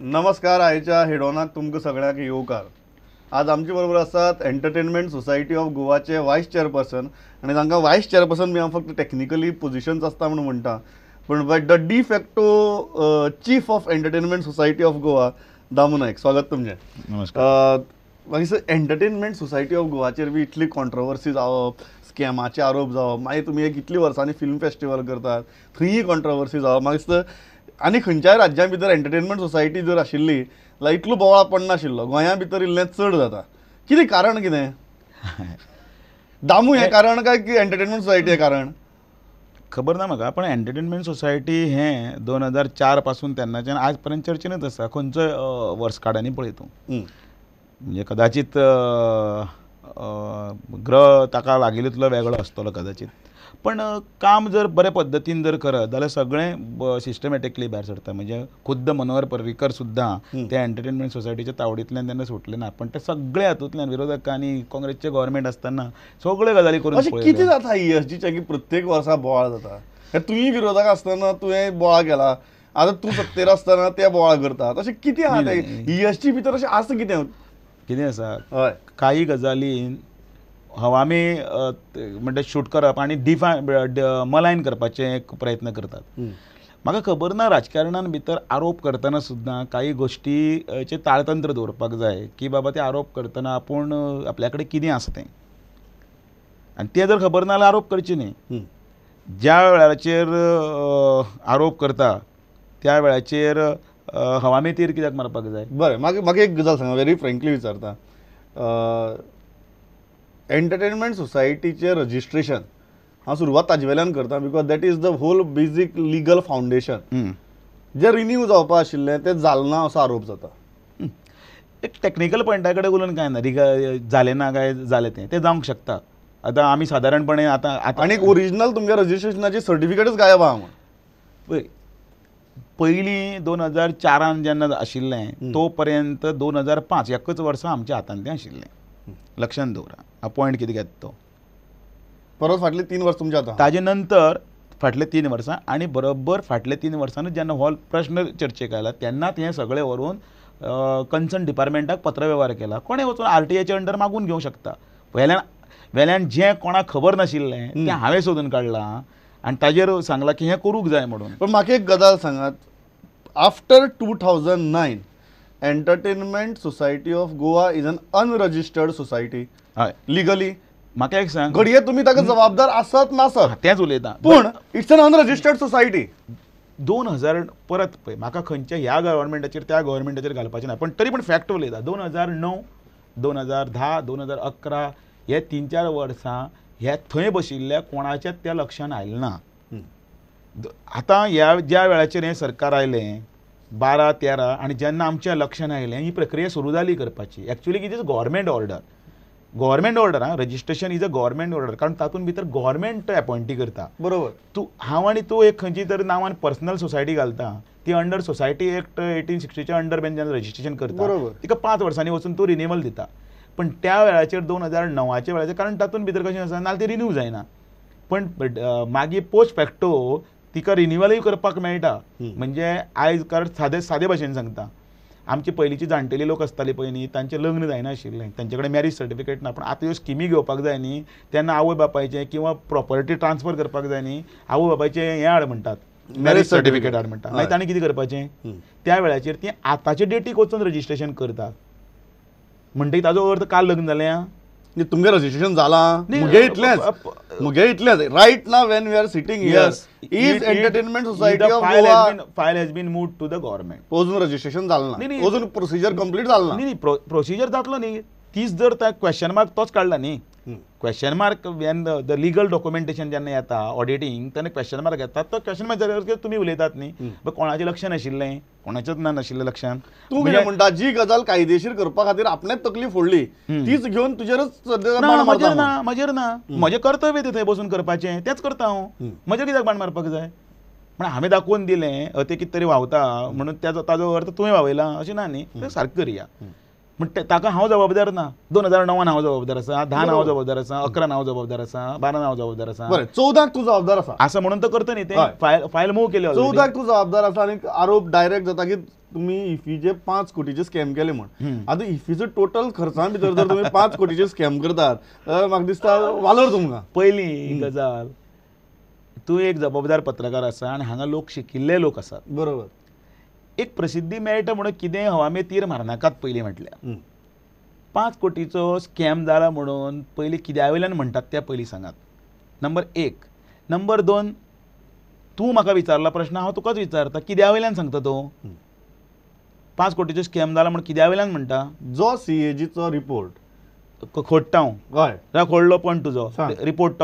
नमस्कार. आयच्या हेडोनाक तुमकां सगळ्यांक येवकार. आज आमचे बरोबर आसात एंटरटेनमेंट सोसायटी ऑफ गोवाचे वायस चेअरपर्सन आणि तांकां वायस चेअरपर्सन बी हांव फक्त टेक्निकली पोजिशन्स आसता म्हणून म्हणटा, पण the de facto chief of entertainment society of Goa Damu Naik. स्वागत तुमचें. नमस्कार. मागीर सर, एंटरटेनमेंट सोसायटी ऑफ गोवाचेर बी इतली कॉन्ट्रोवर्सी जावप, स्कॅमाचे आरोप जावप, मागीर तुमी एक इतली वर्सांनी फिल्म फेस्टिवल करतात थंयय कॉन्ट्रोवर्सी जावप, मागीर आनी खंयच्याय राज्या भितर एंटरटेनमेंट सोसायटी जर आशिल्ली जाल्यार इतलो बोवाळ पडनाशिल्लो. गोंया भितर इल्लें चड जाता. कितें कारण कितें? दामू हें कारण काय की एंटरटेनमेंट सोसायटी हें कारण? खबर ना म्हाका, पण एंटरटेनमेंट सोसायटी हें 2004 पासून तेन्नाच्यान आज पर्यंत चर्चेनूच आसा. खंयचोय वर्सकाडांनी पळय तूं. म्हणजे कदाचित ग्रह ताका लागिल्लो वेगळो आसतलो कदाचित, पण काम जर बरे पद्दतीन जर करत जाल्यार सगळें सिस्टमॅटिकली भायर सरता. म्हणजे खुद्द मनोहर पर्रीकर सुद्दां त्या एंटरटेनमेंट सोसायटीच्या तावडींतल्यान तेन्ना सुटले ना, पण ते सगळे हातूंतल्यान विरोधकांनी काँग्रेसचे गव्हर्मेंट आसतना सगळे गजाली करून पळयले. कितें जाता ESGच्या की प्रत्येक वर्सा बोवाळ जाता? तुवें विरोधक आसतना तुवें बोवाळ केला, आतां तूं सत्तेर आसतना ते बोवाळ करतात. अशें कितें आहा ते ESG भितर? अशें आसा कितें आसा? हय, काही गजाली हवामी म्हणजे शूट करप आनी मलायन करपाचे एक प्रयत्न करतात. म्हाका खबर ना राजकारणान भितर आरोप करतना सुद्दां काही गोश्टीचें ताळतंत्र दवरपाक जाय की बाबा ते आरोप करतना आपूण आपल्या कडेन कितें आसा तें, आनी तें जर खबर ना जाल्यार आरोप करचे न्ही. ज्या वेळाचेर आरोप करता त्या वेळाचेर हवामी तीर कित्याक मारपाक जाय? बरें, म्हाका एक गजाल सांगा, व्हेरी फ्रँकली विचारता. एंटरटेनमेंट सोसायटीचें रजिस्ट्रेशन हांव सुरवात ताजे वेल्यान करता, because that is the whole basic legal foundation. जें रिन्यू जावपा आशिल्लें तें जालना असो आरोप जाता. एक टेक्निकल पॉयंटा कडेन उलोवन कांय ना, जालें ना काय जालें तें जावंक शकता. आतां आमी सादारणपणे आतां आनी ओरिजिनल तुमच्या रजिस्ट्रेशनाची सर्टिफिकेटच गायब आहा म्हण. पयलीं 2004 जेन्ना आशिल्लें तो पर्यंत 2005 एकच वर्सा आमच्या हातांत तें आशिल्लें. लक्षांत दवरा, अपॉयंट कितें घेता तो. परत फाटले 3 वर्स तुमच्या हातांत. ताजे नंतर फाटले 3 वर्सां आनी बरोबर फाटले 3 वर्सांनी जेन्ना हो प्रश्न चर्चेक आयला तेन्नाच हें सगळें व्हरून कन्सर्न डिपार्टमेंटाक पत्रव्यवहार केला. कोणें वचून RTIच्या अंडर मागून घेवंक शकता. वेल्यान जें कोणाक खबर नाशिल्लें तें हांवें सोदून काडलां आनी ताजेर सांगलां की हें करूंक जाय म्हणून. पण म्हाका एक गजाल सांगात, after 2009 entertainment society of Goa is an unregistered society. हय, लिगली. म्हाका एक सांग, घडये तुमी ताका जबाबदार आसत नासत तेंच उलयता, पूण इट्स एन अनरजिस्टर्ड सोसायटी. 2000 परत पळय, म्हाका खंयच्या ह्या गव्हर्मेंटाचेर त्या गव्हर्मेंटाचेर घालपाचें ना, पण तरी पूण फॅक्ट उलयता. 2009, 2010, 2011 हे 3-4 वर्सां हे थंय बशिल्ल्या कोणाच्याच त्या लक्षांत आयलें ना. आतां ज्या वेळाचेर हें सरकार आयलें 12-13 आनी जेन्ना आमच्या लक्षांत आयलें ही प्रक्रिया सुरू जाली करपाची. एक्चुअली कितें government order registration is a government order, कारण तातूंत भितर गव्हर्मेंट अपॉयंटी करता. बरोबर. हांव आनी तूं एक खंयची तर नांवान पर्सनल सोसायटी घालता, ती अंडर सोसायटी एक्ट 1860च्या अंडर जेन्ना रजिस्ट्रेशन करता तिका 5 वर्सांनी वचून तूं रिन्युवल दिता. पण त्या वेळाचेर 2009च्या वेळाचेर, कारण तातूंत भितर कशें आसा नाल्यार ती रिन्यू जायना, पण मागीर पोस्ट फॅक्टो तिका रिन्युवलूय करपाक मेळटा. म्हणजे आयज कारण सादे भाशेन सांगता, आमची पयलींची जाणटेली लोक आसताली पळय न्ही, तांचें लग्न जायनाशिल्लें, तांचे कडेन मॅरेज सर्टिफिकेट ना, पण आतां ह्यो स्किमी घेवपाक जाय न्ही तेन्ना आवय बापायचें किंवा प्रॉपर्टी ट्रान्सफर करपाक जाय न्ही, आवय बापायचें हें हाड म्हणटात, मॅरेज सर्टिफिकेट हाड म्हणटात. मागीर तांणी कितें करपाचें, त्या वेळाचेर ती आतांचे डेटीक वचून रजिस्ट्रेशन करतात. म्हणटकीर ताजो अर्थ काल लग्न जालें आं, तुमगे रजिस्ट्रेशन जालां. मुगे इतलेंच right now when we are sitting here is entertainment society of Goa file has been moved to the government. अजून रजिस्ट्रेशन जालें ना, अजून प्रोसिजर कंप्लीट जालें ना. प्रोसिजर जातलो न्ही, तीच जर त्या क्वेश्चन मार्क तोच काडला न्ही. Question mark Wien the legal documentation जेन्ना येता ऑडिटींग तेन्ना क्वेश्चन मार्क येतात. तो क्वेश्चन मार्क तुमी उलयतात न्ही, कोणाचें लक्ष नाशिल्लें, कोणाचेंच ना नाशिल्लें लक्षांत. तूं कितें म्हणटा, जी गजाल कायदेशीर करपा खातीर आपणेच तकली फोडली तीच घेवन तुजेरच म्हजेर ना, म्हजें कर्तव्य तें थंय बसून करपाचें, तेंच करता हांव. म्हजेर कित्याक बाण मारपाक जाय? पण हांवें दाखोवन दिलें तें कितें तरी व्हांवता म्हणून ताजो अर्थ तुवें व्हांवयला अशें ना न्ही. तें सारकें करया. म्हणजे ताका हांव जबाबदार ना. 2009 हांव जबाबदार आसा, 10 हांव जबाबदार आसा, 11 हांव जबाबदार आसा, 12 हांव जबाबदार आसा, 14 तू जबाबदार आसा असं म्हणून तो करता न्ही. ते फायल मूव केली. 14 तू जबाबदार आसा आनी आरोप डायरेक्ट जाता की तुम्ही इफीचे 5 कोटीचे स्कॅम केले म्हण आता इफीचो टोटल खर्चा भितर जर तुम्ही 5 कोटीचे स्कॅम करतात जाल्यार म्हाका दिसता वालोर तुमकां. पयली गजाल तूं एक जबाबदार पत्रकार आसा आनी हांगा लोक शिकिल्ले लोक आसात. बरोबर. एक प्रसिद्धी मेळटा म्हणून कितें हवामे तीर मारनाकात पयलीं म्हटल्यार. 5 कोटीचो स्कॅम जाला म्हणून पयलीं कित्या वयल्यान म्हणटात त्या पयलीं सांगात. नंबर 1. नंबर 2, तूं म्हाका विचारला प्रश्न हांव तुकाच विचारता, कित्या वयल्यान सांगता तूं? 5 कोटीचो स्कॅम जाला म्हणून कित्या वयल्यान म्हणटा? जो सीएजीचो रिपोर्ट खोडटा हांव. हय खोडलो पण तुजो रिपोर्ट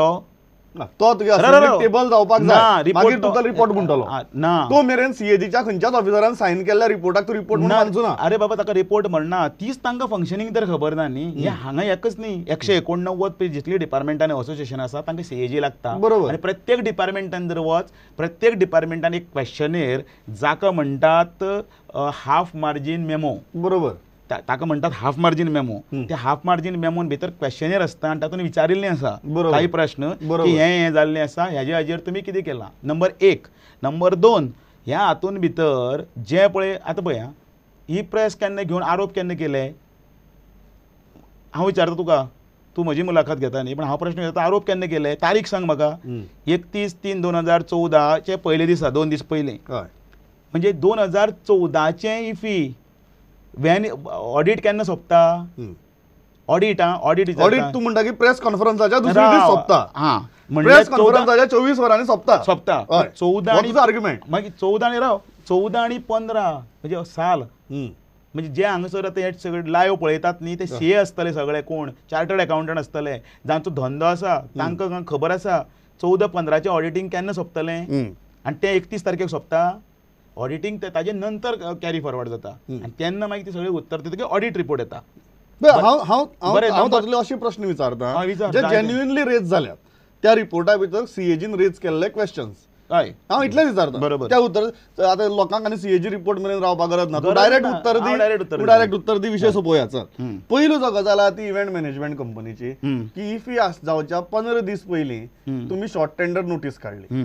तो टेबल जावपाक जाय. मागीर तुका रिपोर्ट म्हणटलो ना. तो मेरेन सीएजीच्या खंयच्याच ऑफिसरान सायन केल्ल्या रिपोर्टाक तू रिपोर्ट म्हणून मानचो ना. अरे बाबा ताका रिपोर्ट म्हणना तीच तांकां फंक्शनिंग तर खबर ना न्ही. हे हांगा एकच न्ही 189 पेज जितली डिपार्टमेंट आनी असोसिएशन आसा तांकां सीएजी लागता. बरोबर. आनी प्रत्येक डिपार्टमेंटान जर वच प्रत्येक डिपार्टमेंटान एक क्वेश्चनेर जाका म्हणटात हाफ मार्जीन मेमो. बरोबर. ताका म्हणटात हाफ मार्जीन मेमो. त्या हाफ मार्जीन मेमोन भितर क्वेश्चनेर आसता आनी तातूंत विचारिल्लें आसा काही प्रश्न की हें जाल्लें आसा हाजेर तुमी कितें केलां. नंबर 1. नंबर 2, ह्या हातूंत भितर जें पळय आतां पळय ही प्रेस केन्ना घेवन आरोप केन्ना केले हांव विचारता तुका. तूं म्हजी मुलाखत घेता न्ही पण हांव प्रश्न घेता आरोप केन्ना केले तारीख सांग म्हाका. 31/3/2014 पयले दिसा 2 दीस पयलीं. म्हणजे 2014 इफी वेन ऑडिट केन्ना सोंपता? ऑडिट ऑडिट तू म्हणटा की प्रेस कॉन्फरन्साच्या दुसरे दीस सोंपता. प्रेस कॉन्फरन्साच्या 24 वरांनी सोंपता. 14 आनी आर्ग्युमेंट मागीर 14 आनी 14 आनी 15 म्हणजे साल. म्हणजे जे हांगासर आतां हे सगळे लायव्ह पळयतात न्ही ते सीए आसतले सगळे कोण चार्टर्ड अकाउंटंट आसतले जांचो धंदो आसा तांकां खबर आसा 14-15 ऑडिटींग केन्ना सोंपतलें आनी तें 31 तारखेक सोंपता. ऑडिटींग ताजे नंतर कॅरी फॉरवर्ड जाता आनी तेन्ना मागीर ती सगळी उत्तर दिता की ऑडिट रिपोर्ट येता. हांव तातूंतले अशे प्रश्न विचारता जे जेन्युइनली रेज जाल्यात त्या रिपोर्टा भितर सीएजीन रेज केल्ले क्वेश्चन्स. हय हांव इतलेंच विचारता. बरोबर. त्या उत्तर आतां लोकांक आनी सीएजी रिपोर्ट मेरेन रावपाक गरज ना. तूं डायरेक्ट उत्तर दी विशय सोंपोवया. चल पयलो जो गजाल आहा ती इव्हेंट मॅनेजमेंट कंपनीची की इफी जावच्या 15 दीस पयलीं तुमी शॉर्ट टेंडर नोटीस काडली.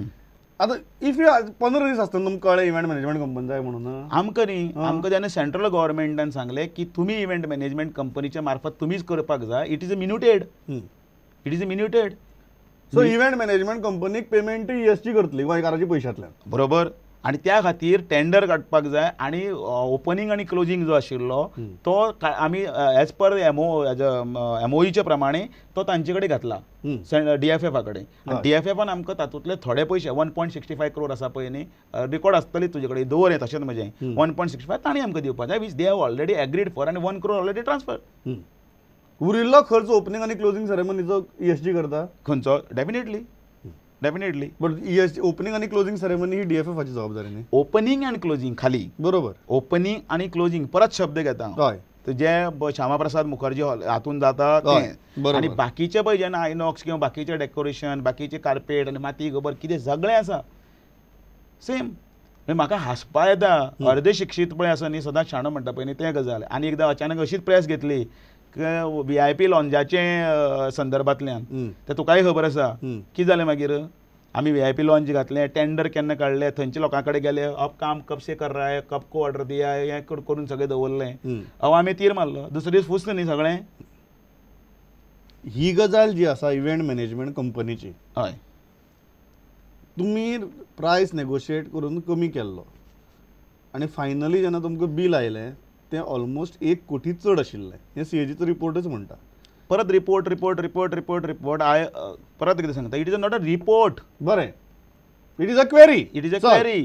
आतां इफ 15 दीस आसतना तुमकां कळ्ळें इव्हेंट मॅनेजमेंट कंपनी जाय म्हणून? आमकां न्ही आमकां जेन्ना सेंट्रल गव्हर्मेंटान सांगलें की तुमी इव्हेंट मॅनेजमेंट कंपनीच्या मार्फत तुमीच करपाक जाय. It is a minuted. So event management कंपनीक पेमेंट ईएसटी करतली गोंयकाराच्या पयशांतल्यान. बरोबर. आनी त्या खातीर टेंडर काडपाक जाय आनी ओपनिंग आनी क्लोजींग जो आशिल्लो तो आमी एज पर एमओईचे प्रमाणे तो तांचे कडेन घातला DFFा कडेन. DFFान आमकां तातूंतले थोडे पयशे 1.65 crore आसा पळय न्ही रिकॉर्ड आसतली तुजे कडेन दवर हें तशेंच म्हजें 1.65 तांणी आमकां दिवपाक जाय which they have already agreed for आनी 1 crore ऑलरेडी ट्रान्सफर. उरिल्लो खर्च ओपनिंग आनी क्लोजिंग सेरेमनीचो ईएसटी करता खंयचो? डेफिनेटली बट ईएसटी ओपनिंग आनी क्लोजिंग सेरेमनी ही DFFाची जबाबदारी न्ही. ओपनिंग आनी क्लोजिंग खाली. बरोबर. ओपनिंग आनी क्लोजिंग परत शब्द घेता. हय जे श्यामाप्रसाद मुखर्जी हातून जाता तें आनी बाकीचे पळय जेन्ना आयनॉक्स किंवा बाकीचे डेकोरेशन बाकीचे कार्पेट आनी माती गोबर कितें सगळें आसा सेम. म्हाका हांसपा येता. अर्दे शिक्षीत पळय आसा न्ही सदांच शाणो म्हणटा पळय न्ही तें गजाल. आनी एकदां अचानक अशीच प्रेस घेतली VIP लॉन्जाचे संदर्भांतल्यान तें तुकाय खबर आसा कितें जालें मागीर. आमी VIP लॉन्ज घातलें टेंडर केन्ना काडलें थंयच्या लोकां कडेन गेले अब काम कब से कर रहा है कब को ऑर्डर दिया हें करून सगळें दवरलें. आमी तीर मारलो दुसरे दीस फुसलें न्ही सगळें. ही गजाल जी आसा इव्हेंट मॅनेजमेंट कंपनीची हय तुमी प्रायस नेगोशिएट करून कमी केल्लो आनी फायनली जेन्ना तुमकां बील आयलें तें ऑलमोस्ट 1 कोटी चड आशिल्लें हें सीएजीचो रिपोर्टच म्हणटा. परत रिपोर्ट परत कितें सांगता it is not a report. बरें. It is a query.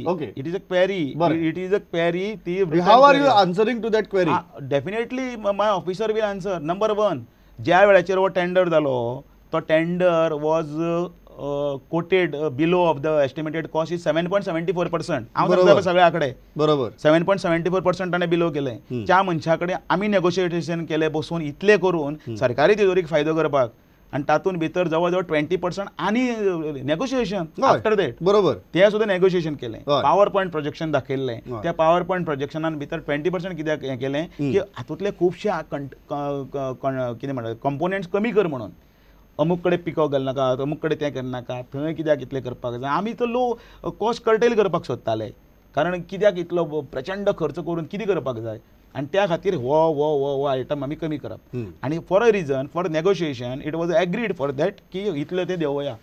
Okay it is a query. ती how are you answering to that query? Definitely my officer will answer. Number 1 ज्या वेळाचेर हो टेंडर जालो तो tender was quoted below of the estimated cost is 7.74%. हांव सांगता सगळे आंकडे. बरोबर. 7.74% ताणें बिलो केले. त्या मनशा कडेन आमी नेगोशिएशन केले बसून इतले करून सरकारी तिजोरीक फायदो करपाक आनी तातूंत भितर जवळ जवळ 20% आनी नेगोशिएशन आफ्टर दॅट. बरोबर. तें सुद्दां नेगोशिएशन केलें. पावर पॉयंट प्रोजेक्शन दाखयल्लें. त्या पावर पॉयंट प्रोजेक्शनान भितर 20% कित्याक हें केलें की हातूंतले खुबशे कितें म्हणटा कंपोनेंट्स कमी कर म्हणून. अमूक कडेन पिकॉक घाल नाका अमूक कडेन तें करनाका थंय कित्याक इतलें करपाक जाय. आमी तो लो कॉस्ट कर्टेल करपाक सोदताले कारण कित्याक इतलो प्रचंड खर्च करून कितें करपाक जाय आनी त्या खातीर हो आयटम आमी कमी करप आनी for a reason for negotiation it was agreed for that की इतले ते देंवया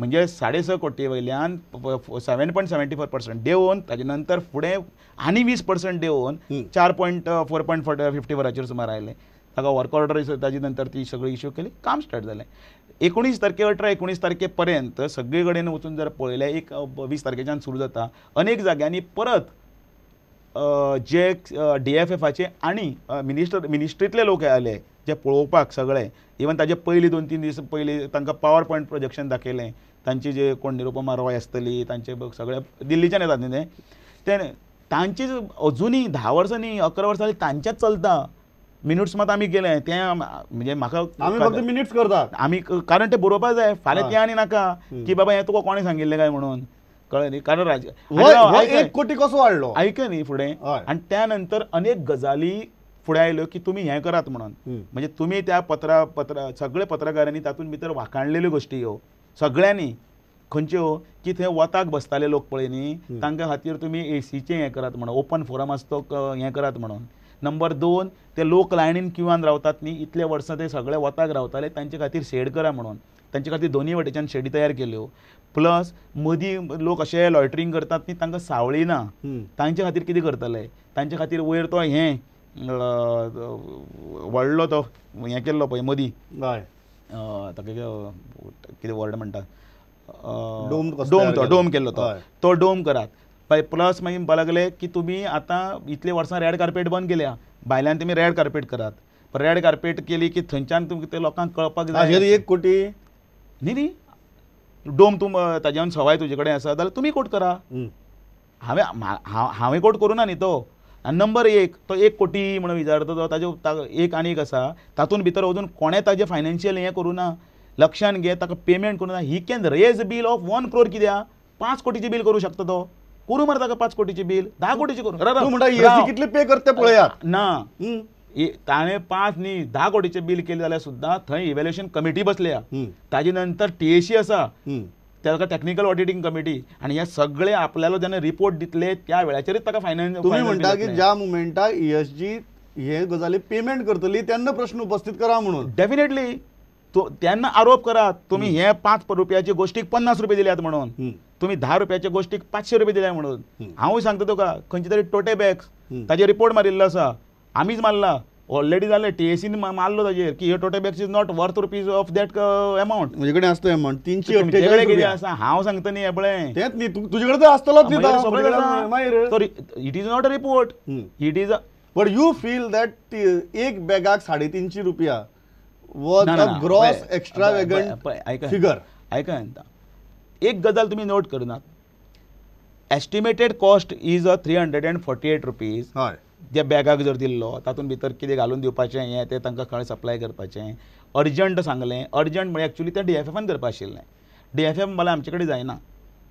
म्हणजे 6.5 कोटी वयल्यान 7.74% देंवन ताजे नंतर फुडें आनी 20% देंवन 4.50 सुमार आयले ताका वर्क ऑर्डर ताजे नंतर ती सगळी इश्यू केली काम स्टार्ट जालें 19 तारखे पर्यंत सगळे कडेन वचून जर पळयलें एक 20 तारखेच्यान सुरू जाता अनेक जाग्यांनी परत जे DFFचे आनी मिनिस्ट्रींतले लोक आले जे पळोवपाक सगळे इवन ताजे पयलीं 2-3 दीस पयलीं तांकां पावर पॉयंट प्रोजेक्शन दाखयलें तांची जे कोण निरुपमा रॉय आसतली तांचे सगळे दिल्लीच्यान येतात न्ही ते तांची अजुनूय 10 वर्सां न्ही 11 वर्सां तांचेच चलता मिनिट्स मात आमी केले ते म्हणजे म्हाका आमी फक्त मिनिट्स करतात आमी कारण ते बरोवपाक जाय फाल्यां ते आनी नाका की बाबा हें तुका कोणें सांगिल्लें काय म्हणून कळ्ळें न्ही कारण 1 कोटी कसो वाडलो ऐक न्ही फुडें आनी त्या नंतर अनेक गजाली फुडें आयल्यो की तुमी हें करात म्हणून म्हणजे तुमी त्या सगळे पत्रकारांनी तातूंत भितर वाखाणलेल्यो गोश्टी ह्यो सगळ्यांनी खंयच्यो की थंय वताक बसताले लोक पळय न्ही तांच्या खातीर तुमी ACचें हें करात म्हणून ओपन फोरम आसता तो हें करात म्हणून नंबर 2 ते लोक लायनीन क्युआन रावतात न्ही इतले वर्सां ते सगळे वताक रावताले तांचे खातीर शेड करा म्हणून तांचे खातीर दोनूय वटेच्यान शेडी तयार केल्यो प्लस मदीं लोक अशे लॉयटरींग करतात न्ही तांकां सावळी ना तांचे खातीर कितें करतले तांचे खातीर वयर तो हें व्हडलो तो हें केल्लो पळय मदीं ताका कितें वर्ड म्हणटा डोम केल्लो तो डोम करात प्लस मागीर म्हणपाक लागले की तुमी आतां इतले वर्सां रेड कार्पेट बंद केल्या भायल्यान तुमी रेड कार्पेट करात पण रेड कार्पेट केली की थंयच्यान तुमकां लोकांक कळपाक जाय 1 कोटी न्ही डोम तूं ताज्यान सवाय तुजे कडेन आसा जाल्यार तुमी कोट करा हांवें कोट करूं ना न्ही तो आनी नंबर 1 तो 1 कोटी म्हणून विचारता तो ताजो एक आनी एक आसा तातूंत भितर अजून कोणें ताजें फायनान्शियल हें करूं ना लक्षान घे ताका पेमेंट करूं ना he can raise bill of 1 crore कित्याक 5 कोटीचें बिल करूं शकता तो करूं मरे ताका 5 कोटीचें बिल 10 कोटीचें करूं म्हणटा ESG कितले पे करते पळयात ना ताणें 5 न्ही 10 कोटीचें बिल केलें जाल्यार सुद्दां थंय इव्हॅल्युएशन कमिटी बसल्या ताजे नंतर TAC आसा ताका टॅक्निकल ऑडिटींग कमिटी आनी हे सगळे आपल्यालो जेन्ना रिपोर्ट दितले त्या वेळाचेरच ताका फायनान्स तुम्ही म्हणटा की ज्या मोमेंटाक ESG हे गजाली पेमेंट करतली तेन्ना प्रश्न उपस्थित करा म्हणून डेफिनेटली त्यांना आरोप करा तुम्ही हे 5 रुपयाची गोष्टीक 50 रुपये दिल्यात म्हणून तुम्ही 10 रुपयाच्या गोष्टीक 500 रुपये दिल्या म्हणून हांवूय सांगता तुका खंयचे तरी टोटे बॅग्स ताजे रिपोर्ट मारिल्लो आसा आमीच मारला ऑलरेडी जालें TACन मारलो ताजेर की हे tote bags is not worth rupees of that amount म्हजे कडेन आसता अमाउंट 348 कितें आसा हांव सांगता न्ही हेबळें तेच न्ही तुजे कडेन तर आसतलोच न्ही मागीर sorry it is not a report it is but you feel that एक बॅगाक 350 रुपया was a gross extravagant figure. ऐका एक गजाल तुम्ही नोट करनात एस्टिमेटेड कॉस्ट इज 348 रुपीज त्या बॅगाक जर दिल्लो तातूंत भितर कितें घालून दिवपाचें हें तें तांकां खंय सप्लाय करपाचें अर्जंट सांगलें अर्जंट म्हणजे एक्चुअली तें DFFन करपा आशिल्लें DFF म्हणल्यार आमचे कडेन जायना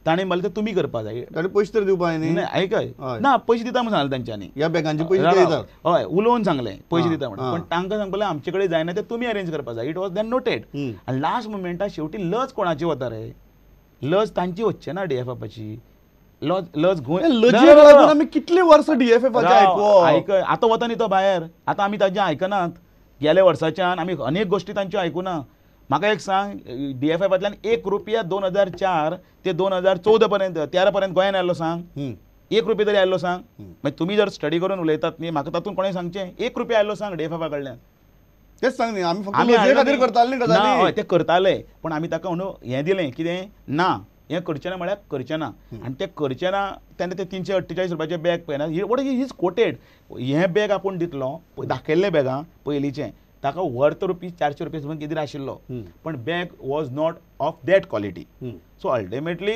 ताणें म्हणलें तें तुमी करपा जाय आनी पयशे तर दिवपाक न्ही आयकय ना पयशे दिता म्हणून सांगलें तांच्यांनी ह्या बॅगांचे पयशे हय उलोवन सांगलें पयशे दिता म्हणून पण तांकां सांगलें आमचे कडेन जायना तें तुमी अरेंज करपा जाय इट वॉज दॅन नोटेड आनी लास्ट मोमेंटार शेवटी लज कोणाची वता रे लज तांची वच्चे ना DFFची लज गोंय आमी कितली वर्सां DFFचे आयकय आतां वता न्ही तो भायर आतां आमी ताजें आयकनात गेल्या वर्साच्यान आमी अनेक गोश्टी तांच्यो आयकुना म्हाका एक सांग DFFतल्यान 1 रुपया 2004 ते 2014 पर्यंत 13 पर्यंत गोंयान आयल्लो सांग 1 रुपया तरी आयल्लो सांग मागीर तुमी जर स्टडी करून उलयतात न्ही म्हाका तातूंत कोणें सांगचें 1 रुपया आयल्लो सांग DFF कडल्यान तेच सांग न्ही आमी फक्त लजे खातीर करताले न्ही गजाली हय ते करताले पण आमी ताका हें दिलें कितें ना हें करचें ना म्हळ्यार करचें ना आनी तें करचें ना तेन्ना ते 348 रुपयाचे बॅग पळयना वॉट इज कोटेड हें बॅग आपूण दितलो दाखयल्लें बॅगां पयलींचें ताका वर्थ रुपीज 400 रुपया सुमार कितें आशिल्लो पण bag was not of that quality so ultimately